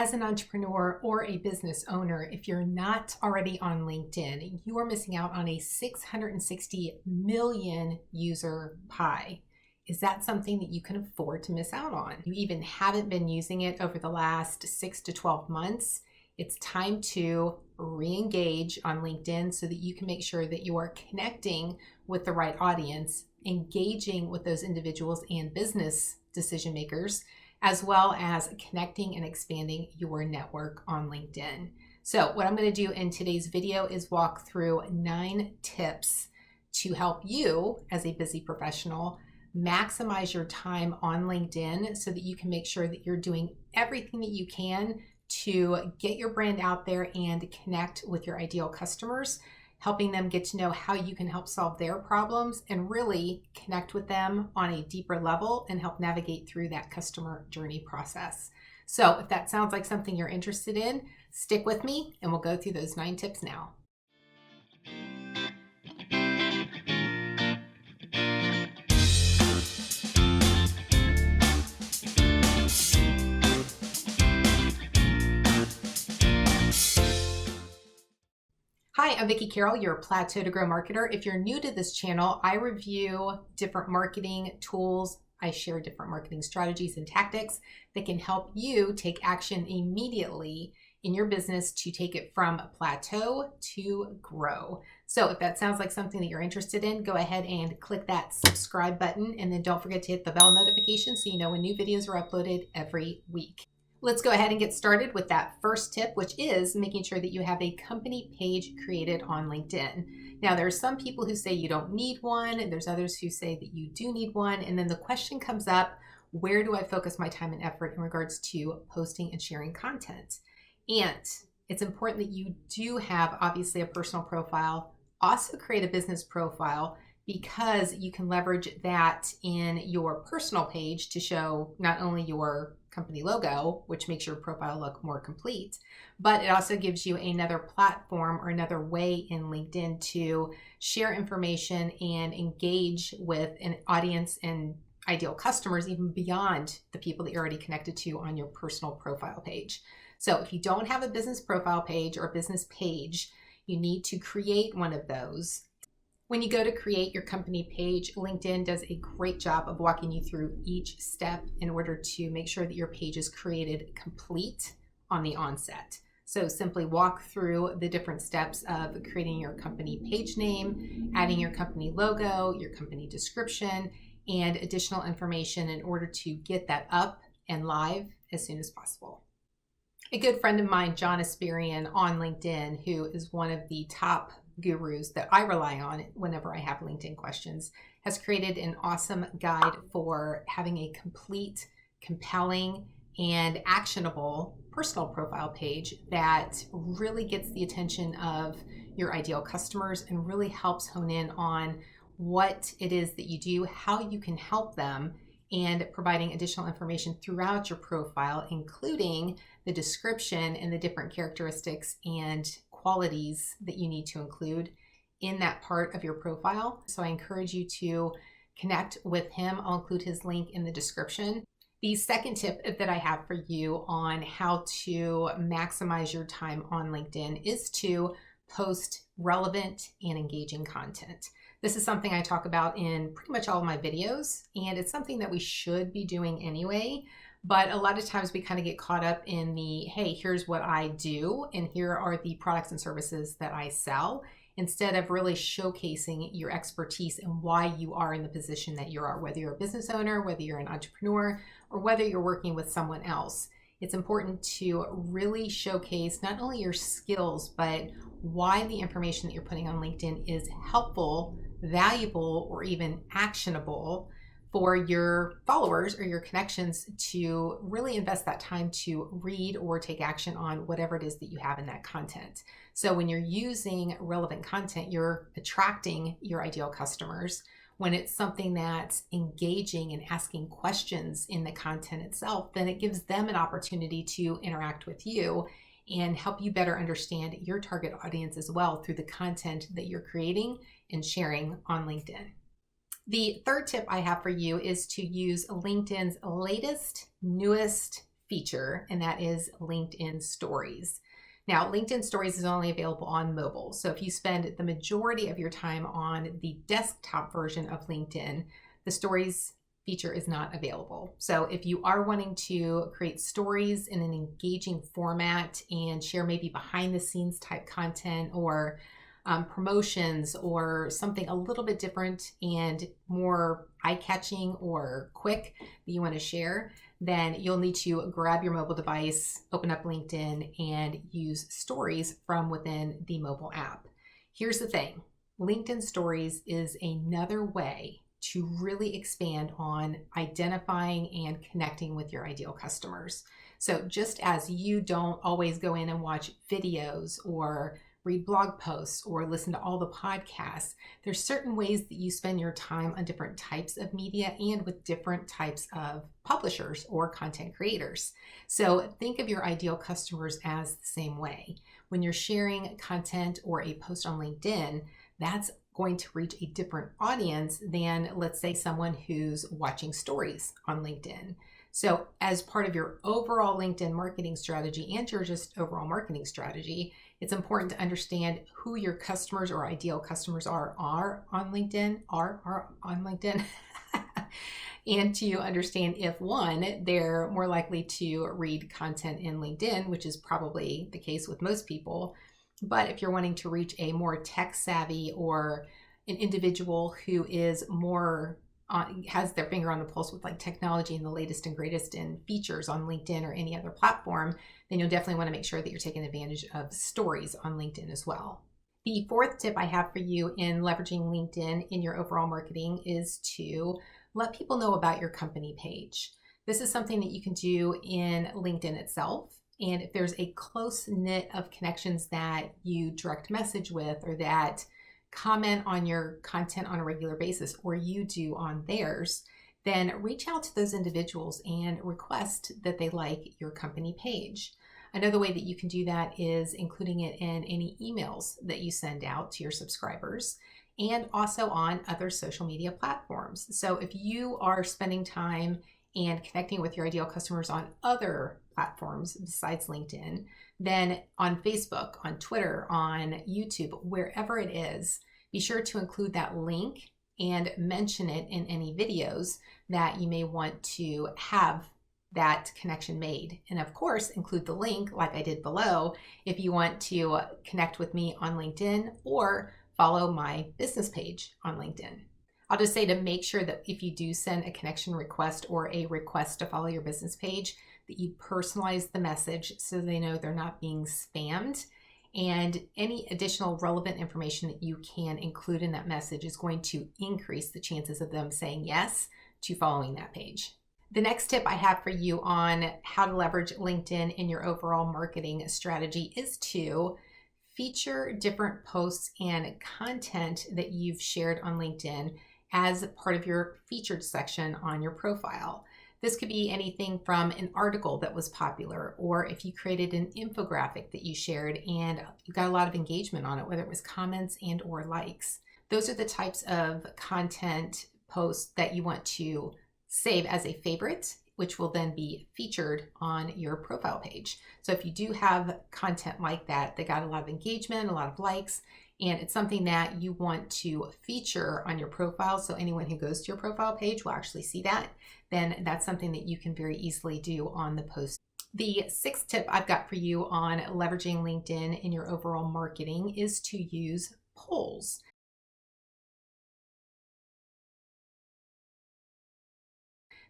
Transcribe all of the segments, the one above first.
As an entrepreneur or a business owner, if you're not already on LinkedIn, you are missing out on a 660 million user pie. Is that something that you can afford to miss out on? You even haven't been using it over the last 6 to 12 months. It's time to re-engage on LinkedIn so that you can make sure that you are connecting with the right audience, engaging with those individuals and business decision makers, as well as connecting and expanding your network on LinkedIn. So what I'm going to do in today's video is walk through 9 tips to help you as a busy professional maximize your time on LinkedIn so that you can make sure that you're doing everything that you can to get your brand out there and connect with your ideal customers, helping them get to know how you can help solve their problems and really connect with them on a deeper level and help navigate through that customer journey process. So if that sounds like something you're interested in, stick with me and we'll go through those 9 tips now. Hi, I'm Vicki Carroll, your Plateau to Grow marketer. If you're new to this channel, I review different marketing tools. I share different marketing strategies and tactics that can help you take action immediately in your business to take it from plateau to grow. So if that sounds like something that you're interested in, go ahead and click that subscribe button, and then don't forget to hit the bell notification so you know when new videos are uploaded every week. Let's go ahead and get started with that first tip, which is making sure that you have a company page created on LinkedIn. Now, there are some people who say you don't need one, and there's others who say that you do need one. And then the question comes up, where do I focus my time and effort in regards to posting and sharing content? And it's important that you do have, obviously, a personal profile. Also create a business profile, because you can leverage that in your personal page to show not only your company logo, which makes your profile look more complete, but it also gives you another platform or another way in LinkedIn to share information and engage with an audience and ideal customers, even beyond the people that you're already connected to on your personal profile page. So if you don't have a business profile page or a business page, you need to create one of those. When you go to create your company page, LinkedIn does a great job of walking you through each step in order to make sure that your page is created complete on the onset. So simply walk through the different steps of creating your company page name, adding your company logo, your company description, and additional information in order to get that up and live as soon as possible. A good friend of mine, John Asperian on LinkedIn, who is one of the top gurus that I rely on whenever I have LinkedIn questions, has created an awesome guide for having a complete, compelling, and actionable personal profile page that really gets the attention of your ideal customers and really helps hone in on what it is that you do, how you can help them, and providing additional information throughout your profile, including the description and the different characteristics and qualities that you need to include in that part of your profile. So I encourage you to connect with him. I'll include his link in the description. The second tip that I have for you on how to maximize your time on LinkedIn is to post relevant and engaging content. This is something I talk about in pretty much all of my videos, and it's something that we should be doing anyway. But a lot of times we kind of get caught up in the, hey, here's what I do, and here are the products and services that I sell, instead of really showcasing your expertise and why you are in the position that you are, whether you're a business owner, whether you're an entrepreneur, or whether you're working with someone else. It's important to really showcase not only your skills, but why the information that you're putting on LinkedIn is helpful, valuable, or even actionable for your followers or your connections to really invest that time to read or take action on whatever it is that you have in that content. So when you're using relevant content, you're attracting your ideal customers. When it's something that's engaging and asking questions in the content itself, then it gives them an opportunity to interact with you and help you better understand your target audience as well through the content that you're creating and sharing on LinkedIn. The third tip I have for you is to use LinkedIn's latest, newest feature, and that is LinkedIn Stories. Now, LinkedIn Stories is only available on mobile. So if you spend the majority of your time on the desktop version of LinkedIn, the Stories feature is not available. So if you are wanting to create stories in an engaging format and share maybe behind the scenes type content or promotions or something a little bit different and more eye-catching or quick that you want to share, then you'll need to grab your mobile device, open up LinkedIn, and use Stories from within the mobile app. Here's the thing, LinkedIn Stories is another way to really expand on identifying and connecting with your ideal customers. So just as you don't always go in and watch videos or read blog posts or listen to all the podcasts, there's certain ways that you spend your time on different types of media and with different types of publishers or content creators. So think of your ideal customers as the same way. When you're sharing content or a post on LinkedIn, that's going to reach a different audience than, let's say, someone who's watching stories on LinkedIn. So as part of your overall LinkedIn marketing strategy and your just overall marketing strategy, it's important to understand who your customers or ideal customers are on LinkedIn, and to understand if one, they're more likely to read content in LinkedIn, which is probably the case with most people. But if you're wanting to reach a more tech savvy or an individual who is more has their finger on the pulse with like technology and the latest and greatest in features on LinkedIn or any other platform, then you'll definitely want to make sure that you're taking advantage of stories on LinkedIn as well. The fourth tip I have for you in leveraging LinkedIn in your overall marketing is to let people know about your company page. This is something that you can do in LinkedIn itself. And if there's a close knit of connections that you direct message with or that comment on your content on a regular basis or you do on theirs, then reach out to those individuals and request that they like your company page. Another way that you can do that is including it in any emails that you send out to your subscribers and also on other social media platforms. So if you are spending time and connecting with your ideal customers on other platforms besides LinkedIn, then on Facebook, on Twitter, on YouTube, wherever it is, be sure to include that link and mention it in any videos that you may want to have that connection made. And of course, include the link like I did below if you want to connect with me on LinkedIn or follow my business page on LinkedIn. I'll just say to make sure that if you do send a connection request or a request to follow your business page, that you personalize the message so they know they're not being spammed. And any additional relevant information that you can include in that message is going to increase the chances of them saying yes to following that page. The next tip I have for you on how to leverage LinkedIn in your overall marketing strategy is to feature different posts and content that you've shared on LinkedIn as part of your featured section on your profile. This could be anything from an article that was popular, or if you created an infographic that you shared and you got a lot of engagement on it, whether it was comments and or likes. Those are the types of content posts that you want to save as a favorite, which will then be featured on your profile page. So if you do have content like that got a lot of engagement, a lot of likes, and it's something that you want to feature on your profile, so anyone who goes to your profile page will actually see that, then that's something that you can very easily do on the post. The sixth tip I've got for you on leveraging LinkedIn in your overall marketing is to use polls.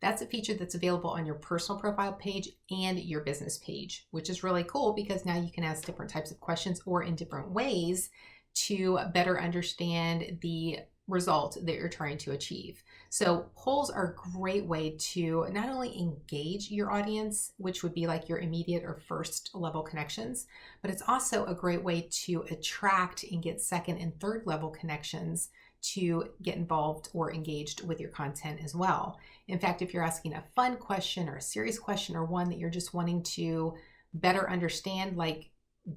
That's a feature that's available on your personal profile page and your business page, which is really cool because now you can ask different types of questions or in different ways to better understand the result that you're trying to achieve. So polls are a great way to not only engage your audience, which would be like your immediate or first level connections, but it's also a great way to attract and get second and third level connections to get involved or engaged with your content as well. In fact, if you're asking a fun question or a serious question or one that you're just wanting to better understand, like,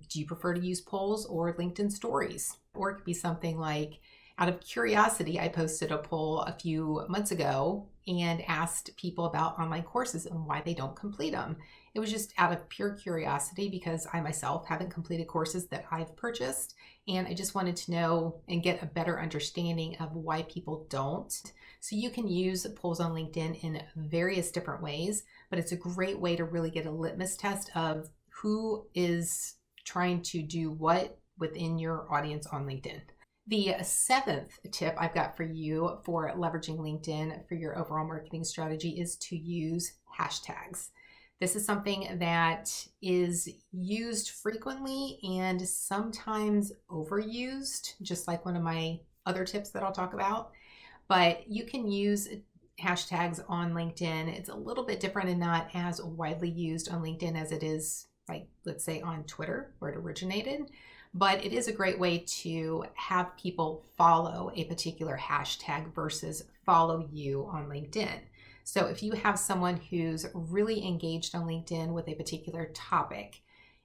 do you prefer to use polls or LinkedIn stories? Or it could be something like, out of curiosity, I posted a poll a few months ago and asked people about online courses and why they don't complete them. It was just out of pure curiosity because I myself haven't completed courses that I've purchased, and I just wanted to know and get a better understanding of why people don't. So you can use polls on LinkedIn in various different ways, but it's a great way to really get a litmus test of who is trying to do what within your audience on LinkedIn. The seventh tip I've got for you for leveraging LinkedIn for your overall marketing strategy is to use hashtags. This is something that is used frequently and sometimes overused, just like one of my other tips that I'll talk about. But you can use hashtags on LinkedIn. It's a little bit different and not as widely used on LinkedIn as it is, like, let's say on Twitter, where it originated. But it is a great way to have people follow a particular hashtag versus follow you on LinkedIn. So if you have someone who's really engaged on LinkedIn with a particular topic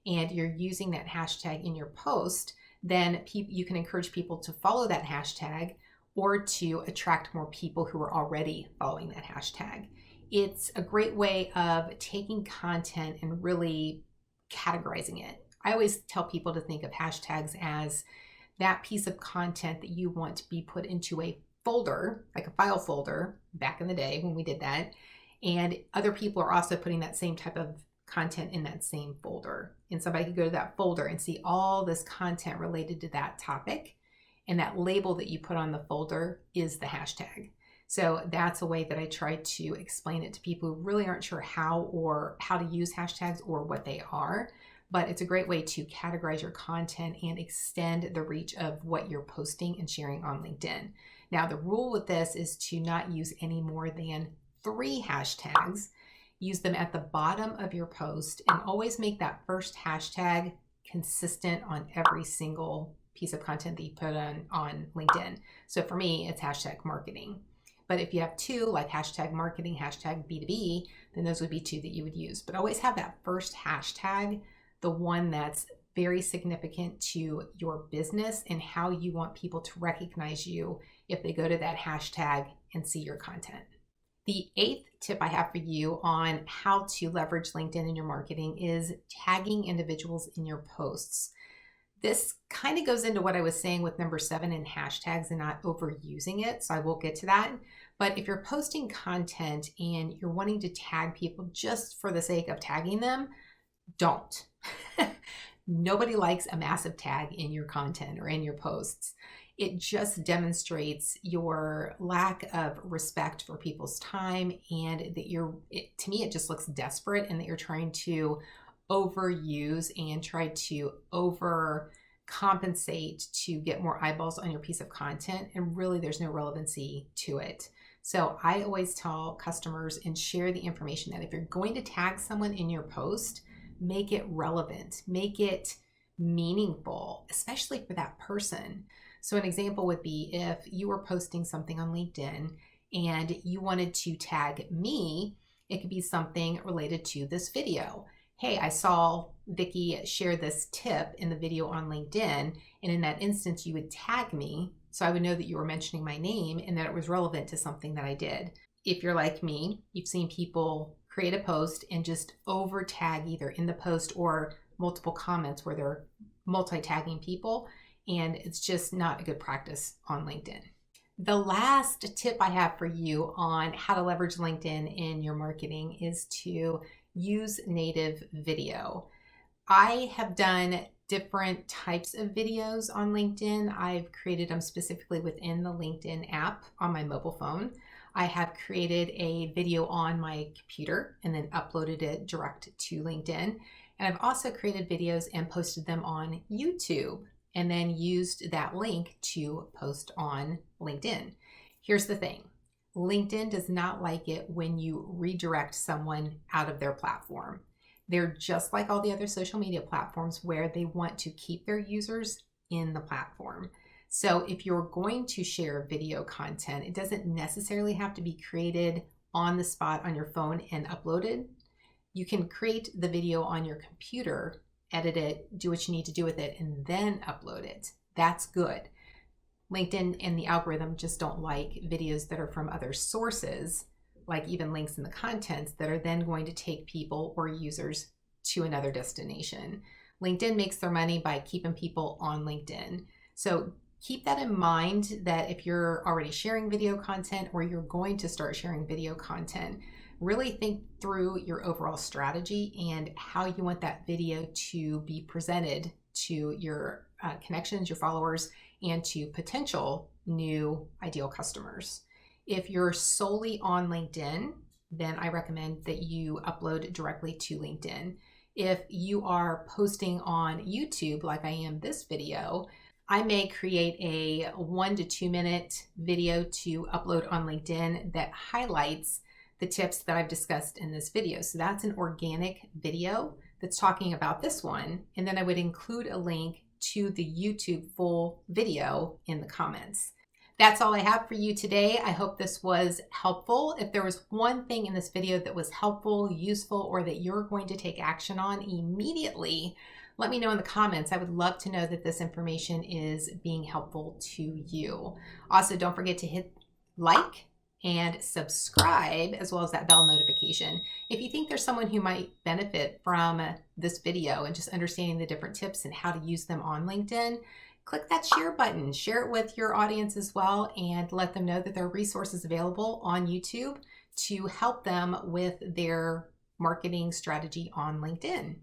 and you're using that hashtag in your post, then you can encourage people to follow that hashtag or to attract more people who are already following that hashtag. It's a great way of taking content and really categorizing it. I always tell people to think of hashtags as that piece of content that you want to be put into a folder, like a file folder back in the day when we did that. And other people are also putting that same type of content in that same folder. And somebody could go to that folder and see all this content related to that topic. And that label that you put on the folder is the hashtag. So that's a way that I try to explain it to people who really aren't sure how to use hashtags or what they are. But it's a great way to categorize your content and extend the reach of what you're posting and sharing on LinkedIn. Now, the rule with this is to not use any more than 3 hashtags. Use them at the bottom of your post and always make that first hashtag consistent on every single piece of content that you put on LinkedIn. So for me, it's hashtag marketing. But if you have 2, like hashtag marketing, hashtag B2B, then those would be 2 that you would use. But always have that first hashtag, the one that's very significant to your business and how you want people to recognize you if they go to that hashtag and see your content. The 8th tip I have for you on how to leverage LinkedIn in your marketing is tagging individuals in your posts. This kind of goes into what I was saying with number 7 in hashtags and not overusing it, so I will get to that. But if you're posting content and you're wanting to tag people just for the sake of tagging them, don't. Nobody likes a massive tag in your content or in your posts. It just demonstrates your lack of respect for people's time and that to me, it just looks desperate and that you're trying to overuse and try to overcompensate to get more eyeballs on your piece of content. And really, there's no relevancy to it. So I always tell customers and share the information that if you're going to tag someone in your post, make it relevant, make it meaningful, especially for that person. So an example would be if you were posting something on LinkedIn and you wanted to tag me, it could be something related to this video. Hey, I saw Vicki share this tip in the video on LinkedIn, and in that instance, you would tag me so I would know that you were mentioning my name and that it was relevant to something that I did. If you're like me, you've seen people create a post and just over tag either in the post or multiple comments where they're multi-tagging people, and it's just not a good practice on LinkedIn. The last tip I have for you on how to leverage LinkedIn in your marketing is to use native video. I have done different types of videos on LinkedIn. I've created them specifically within the LinkedIn app on my mobile phone. I have created a video on my computer and then uploaded it direct to LinkedIn. And I've also created videos and posted them on YouTube and then used that link to post on LinkedIn. Here's the thing. LinkedIn does not like it when you redirect someone out of their platform. They're just like all the other social media platforms where they want to keep their users in the platform. So if you're going to share video content, it doesn't necessarily have to be created on the spot on your phone and uploaded. You can create the video on your computer, edit it, do what you need to do with it, and then upload it. That's good. LinkedIn and the algorithm just don't like videos that are from other sources like even links in the contents that are then going to take people or users to another destination. LinkedIn makes their money by keeping people on LinkedIn. So keep that in mind, that if you're already sharing video content or you're going to start sharing video content, really think through your overall strategy and how you want that video to be presented to your connections, your followers, and to potential new ideal customers. If you're solely on LinkedIn, then I recommend that you upload directly to LinkedIn. If you are posting on YouTube, like I am this video, I may create a 1 to 2 minute video to upload on LinkedIn that highlights the tips that I've discussed in this video. So that's an organic video that's talking about this one. And then I would include a link to the YouTube full video in the comments. That's all I have for you today. I hope this was helpful. If there was one thing in this video that was helpful, useful, or that you're going to take action on immediately, let me know in the comments. I would love to know that this information is being helpful to you. Also, don't forget to hit like and subscribe, as well as that bell notification. If you think there's someone who might benefit from this video and just understanding the different tips and how to use them on LinkedIn, click that share button, share it with your audience as well, and let them know that there are resources available on YouTube to help them with their marketing strategy on LinkedIn.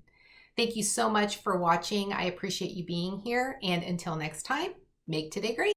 Thank you so much for watching. I appreciate you being here. And until next time, make today great.